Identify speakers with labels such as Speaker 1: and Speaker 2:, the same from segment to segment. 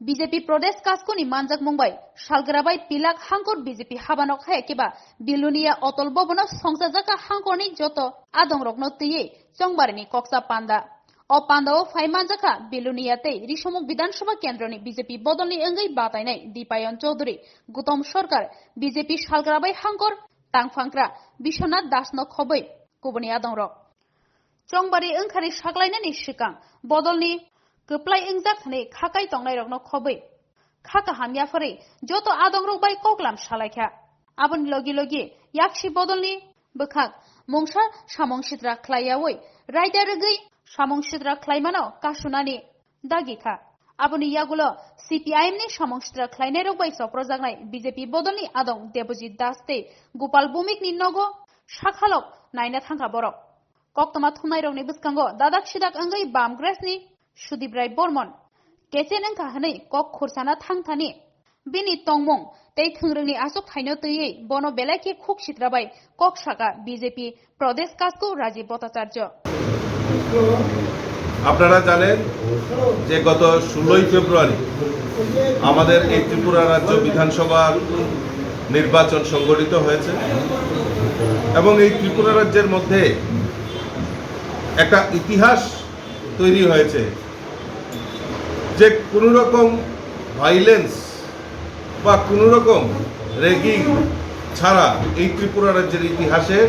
Speaker 1: BJP প্রদেশ কাজকনি মানজাক Mumbai সালগ্রাবাই Pilak হাঙ্কর BJP হাবানক হায় কিবা বিলুনিয়া অতল ভবন সংসাজাকা হাঙ্করনি যত আদং রকন তৈয়ে চংবারিনি কক্সা পান্ডা ও পান্ডাও ফাই মানজাকা বিলুনিয়াতে রিসমুক বিধানসভা কেন্দ্রনি বিজেপি বদলনি অঙ্গই বাতাইনাই দীপায়ন চৌধুরী গৌতম সরকার বিজেপি সালগ্রাবাই হাঙ্কর টাংফাংক্রা বিশ্বনাথ দাসন খবৈ কুবনি আদং রক চংবারি ओंखारि साग्लायनायनि सिगां बदलनि गोप्लाय ओंजाक नै खाकाय तंनाय रकनो खबै खाका हामियाफोरै जत आदं रकबाय कगलाम सालायखा आबन लगी लगी याक्षि बदलनि बोखाक मंसा सामं सिद्रा ख्लायावै राइडार गै सामं सिद्रा ख्लायमानो कासुनानि दागिखा आबनि यागुलो सीपीआईएम नि सामं सिद्रा ख्लायनाय रकबाय सप्रजागनाय बीजेपी बदलनि आदं देबजित दासते गोपाल भौमिकनि नगो साखालक नायना थांखा बरक कक्तमा थुमनाय रंनि बिस्कांगो दादाक सिदाक अंगै बामग्रेसनि सुदीप राय बर्मन केचेन अंका हनै कक खुरसाना थांथानि बिनि तंमं तै थोंरोंनि आसुक थाइनो तैयै बनो बेलायके खुक सिद्राबाय कक साका बीजेपी प्रदेश काजको राजीव भट्टाचार्य
Speaker 2: আপনারা জানেন যে গত 16ই ফেব্রুয়ারি আমাদের এই ত্রিপুরা রাজ্য বিধানসভা নির্বাচন সংগঠিত হয়েছে এবং এই ত্রিপুরা রাজ্যের মধ্যে একটা ইতিহাস তৈরি হয়েছে যে কোনো রকম ভায়োলেন্স বা কোনো রকম রেগিং ছাড়া এই ত্রিপুরা রাজ্যের ইতিহাসে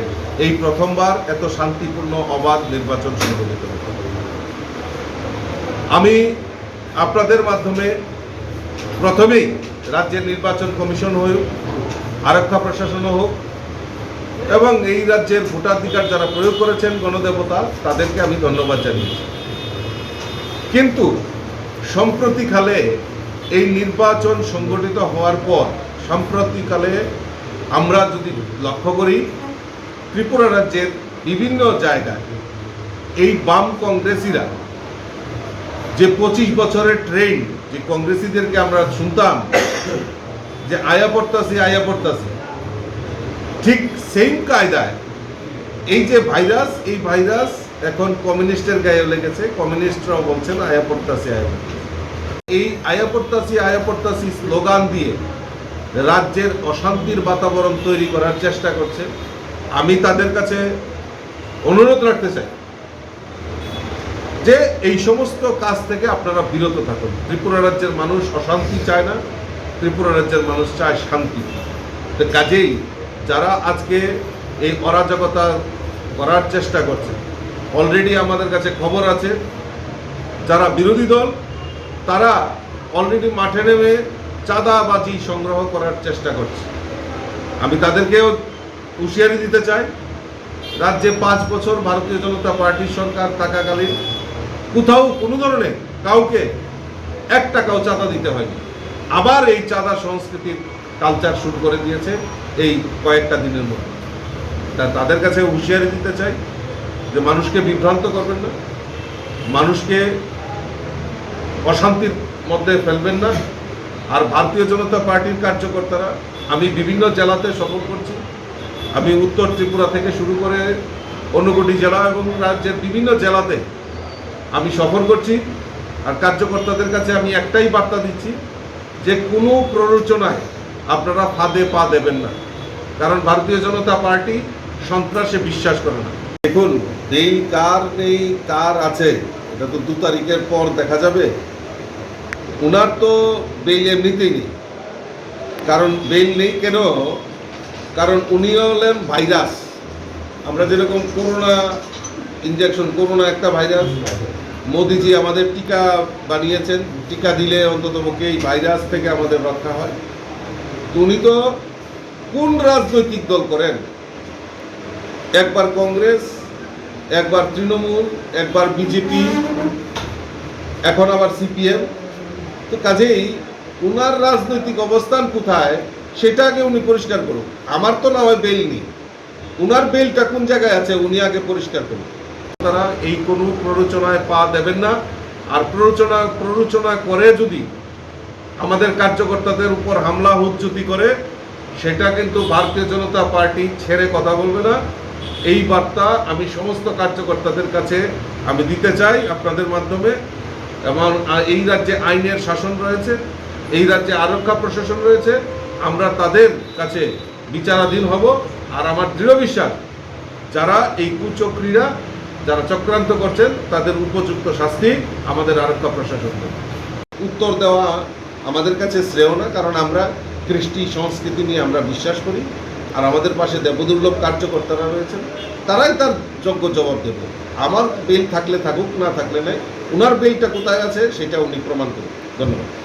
Speaker 2: এই প্রথমবার এত শান্তিপূর্ণ অবাধ নির্বাচন সংগঠিত হয়েছে। আমি আপনাদের মাধ্যমে প্রথমেই রাজ্যের নির্বাচন কমিশন হোক, আরক্ষা প্রশাসন হোক এবং এই রাজ্যের ভোটাধিকার যারা প্রয়োগ করেছেন গণদেবতা তাদেরকে আমি ধন্যবাদ জানিয়েছি। কিন্তু সম্প্রতিকালে এই নির্বাচন সংগঠিত হওয়ার পর সাম্প্রতিককালে আমরা যদি লক্ষ্য করি ত্রিপুরা রাজ্যের বিভিন্ন জায়গায় এই বাম কংগ্রেসিরা যে 25 বছরের ট্রেন্ড যে কংগ্রেসিদেরকে আমরা শুনতাম যে আয়া পড়তাছি ঠিক সেম কায়দায় এই যে ভাইরাস এই ভাইরাস এখন কমিউনিস্টের গায়ে লেগেছে। কমিউনিস্টরাও বলছেন আয়া পড়তাছি এই আয়া পড়তাছি স্লোগান দিয়ে রাজ্যের অশান্তির বাতাবরণ তৈরি করার চেষ্টা করছে। আমি তাদের কাছে অনুরোধ রাখতে চাই যে এই সমস্ত কাজ থেকে আপনারা বিরত থাকুন। ত্রিপুরা রাজ্যের মানুষ অশান্তি চায় না, ত্রিপুরা রাজ্যের মানুষ চায় শান্তি। তো কাজেই যারা আজকে এই অরাজকতা করার চেষ্টা করছে, অলরেডি আমাদের কাছে খবর আছে যারা বিরোধী দল তারা অলরেডি মাঠে নেমে চাঁদাবাজি সংগ্রহ করার চেষ্টা করছে। আমি তাদেরকেও হুঁশিয়ারি দিতে চাই, রাজ্যে 5 বছর ভারতীয় জনতা পার্টির সরকার থাকাকালীন কোথাও কোনো ধরনের কাউকে 1 টাকাও চাঁদা দিতে হয়নি। আবার এই চাঁদা সংস্কৃতির কালচার শুরু করে দিয়েছে এই কয়েকটা দিনের মধ্যে। তাদের কাছে হুঁশিয়ারি দিতে চাই যে মানুষকে বিভ্রান্ত করবেন না, মানুষকে অশান্তির মধ্যে ফেলবেন না। আর ভারতীয় জনতা পার্টির কার্যকর্তারা আমি বিভিন্ন জেলাতে সফর করছি, আমি উত্তর ত্রিপুরা থেকে শুরু করে ঊনকোটি জেলা এবং রাজ্যের বিভিন্ন জেলাতে আমি সফর করছি। আর কার্যকর্তাদের কাছে আমি একটাই বার্তা দিচ্ছি যে কোনো প্ররোচনায় আপনারা ফাঁদে পা দেবেন না, কারণ ভারতীয় জনতা পার্টি সন্ত্রাসে বিশ্বাস করে না। দেখুন বেইল কার নেই কার আছে এটা তো 2 তারিখের পর দেখা যাবে। ওনার তো বেইল এমনিতেই নেই, কারণ বেইল নেই কেন, কারণ উনি হলেন ভাইরাস। আমরা যেরকম করোনা ইনজেকশন, করোনা একটা ভাইরাস, মোদিজি আমাদের টিকা বানিয়েছেন, টিকা দিলে অন্ততপক্ষে এই ভাইরাস থেকে আমাদের রক্ষা হয়। উনি তো কোন রাজনৈতিক দল করেন, একবার কংগ্রেস, একবার তৃণমূল, একবার বিজেপি, এখন আবার সিপিএম। তো কাজেই উনার রাজনৈতিক অবস্থান কোথায় সেটাকে উনি পরিষ্কার করুন। আমার তো না হয় বেল নেই, উনার বেলটা কোন জায়গায় আছে উনি আগে পরিষ্কার করুন। তারা এই কোনো প্ররোচনায় পা দেবেন না। আর প্ররোচনা করে যদি আমাদের কার্যকর্তাদের উপর হামলা হুজ্জুতি করে, সেটা কিন্তু ভারতীয় জনতা পার্টি ছেড়ে কথা বলবে না। এই বার্তা আমি সমস্ত কার্যকর্তাদের কাছে আমি দিতে চাই আপনাদের মাধ্যমে। এবং এই রাজ্যে আইনের শাসন রয়েছে, এই রাজ্যে আরক্ষা প্রশাসন রয়েছে। আমরা তাদের কাছে বিচারাধীন হব। আর আমার দৃঢ় বিশ্বাস, যারা এই কুচক্রীরা যারা চক্রান্ত করছেন তাদের উপযুক্ত শাস্তি আমাদের আরক্ষা প্রশাসন দেবে। উত্তর দেওয়া আমাদের কাছে শ্রেয় না, কারণ আমরা কৃষ্টি সংস্কৃতি নিয়ে আমরা বিশ্বাস করি। আর আমাদের পাশে দেবদুর্লভ কার্যকর্তারা রয়েছেন, তারাই তার যোগ্য জবাব দেবে। আমার বেল থাকলে থাকুক, না থাকলে নাই। ওনার বেলটা কোথায় আছে সেটা উনি প্রমাণ করুন। ধন্যবাদ।